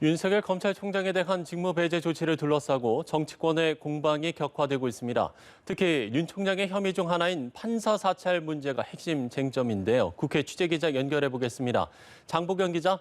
윤석열 검찰총장에 대한 직무 배제 조치를 둘러싸고 정치권의 공방이 격화되고 있습니다. 특히 윤 총장의 혐의 중 하나인 판사 사찰 문제가 핵심 쟁점인데요. 국회 취재기자 연결해 보겠습니다. 장보경 기자.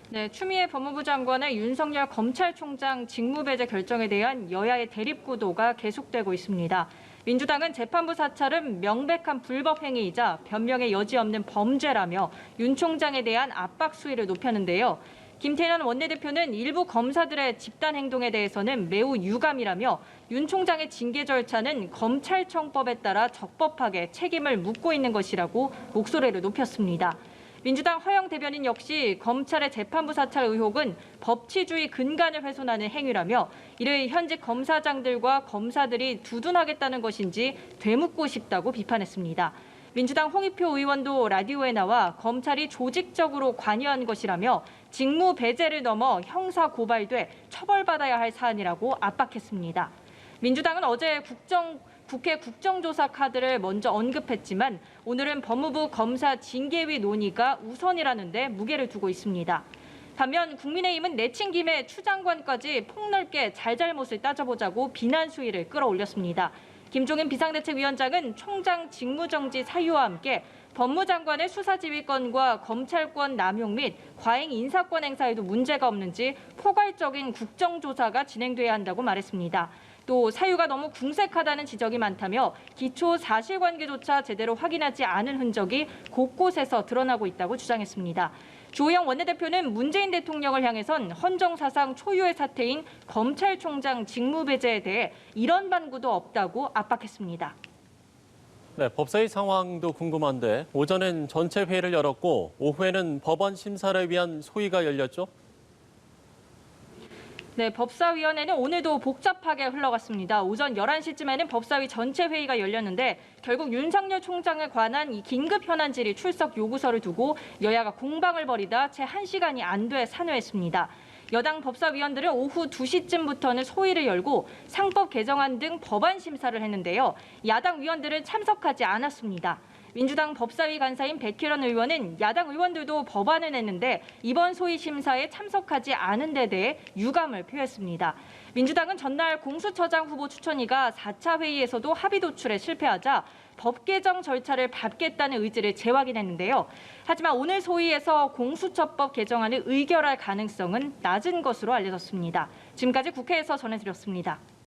네, 추미애 법무부 장관의 윤석열 검찰총장 직무 배제 결정에 대한 여야의 대립 구도가 계속되고 있습니다. 민주당은 재판부 사찰은 명백한 불법 행위이자 변명의 여지 없는 범죄라며 윤 총장에 대한 압박 수위를 높였는데요. 김태년 원내대표는 일부 검사들의 집단 행동에 대해서는 매우 유감이라며 윤 총장의 징계 절차는 검찰청법에 따라 적법하게 책임을 묻고 있는 것이라고 목소리를 높였습니다. 민주당 허영 대변인 역시 검찰의 재판부 사찰 의혹은 법치주의 근간을 훼손하는 행위라며 이를 현직 검사장들과 검사들이 두둔하겠다는 것인지 되묻고 싶다고 비판했습니다. 민주당 홍익표 의원도 라디오에 나와 검찰이 조직적으로 관여한 것이라며 직무 배제를 넘어 형사 고발돼 처벌받아야 할 사안이라고 압박했습니다. 민주당은 어제 국회 국정조사 카드를 먼저 언급했지만 오늘은 법무부 검사 징계위 논의가 우선이라는데 무게를 두고 있습니다. 반면 국민의힘은 내친 김에 추 장관까지 폭넓게 잘잘못을 따져보자고 비난 수위를 끌어올렸습니다. 김종인 비상대책위원장은 총장 직무정지 사유와 함께 법무장관의 수사지휘권과 검찰권 남용 및 과잉 인사권 행사에도 문제가 없는지 포괄적인 국정조사가 진행돼야 한다고 말했습니다. 또 사유가 너무 궁색하다는 지적이 많다며 기초 사실관계조차 제대로 확인하지 않은 흔적이 곳곳에서 드러나고 있다고 주장했습니다. 주호영 원내대표는 문재인 대통령을 향해선 헌정사상 초유의 사태인 검찰총장 직무 배제에 대해 이런 반구도 없다고 압박했습니다. 네, 법사위 상황도 궁금한데 오전엔 전체 회의를 열었고 오후에는 법원 심사를 위한 소위가 열렸죠? 네, 법사위원회는 오늘도 복잡하게 흘러갔습니다. 오전 11시쯤에는 법사위 전체 회의가 열렸는데 결국 윤석열 총장에 관한 이 긴급 현안 질의 출석 요구서를 두고 여야가 공방을 벌이다 채 1시간이 안 돼 산회했습니다. 여당 법사위원들은 오후 2시쯤부터는 소위를 열고 상법 개정안 등 법안 심사를 했는데요. 야당 위원들은 참석하지 않았습니다. 민주당 법사위 간사인 백혜련 의원은 야당 의원들도 법안을 냈는데 이번 소위 심사에 참석하지 않은 데 대해 유감을 표했습니다. 민주당은 전날 공수처장 후보 추천위가 4차 회의에서도 합의 도출에 실패하자 법 개정 절차를 밟겠다는 의지를 재확인했는데요. 하지만 오늘 소위에서 공수처법 개정안을 의결할 가능성은 낮은 것으로 알려졌습니다. 지금까지 국회에서 전해드렸습니다.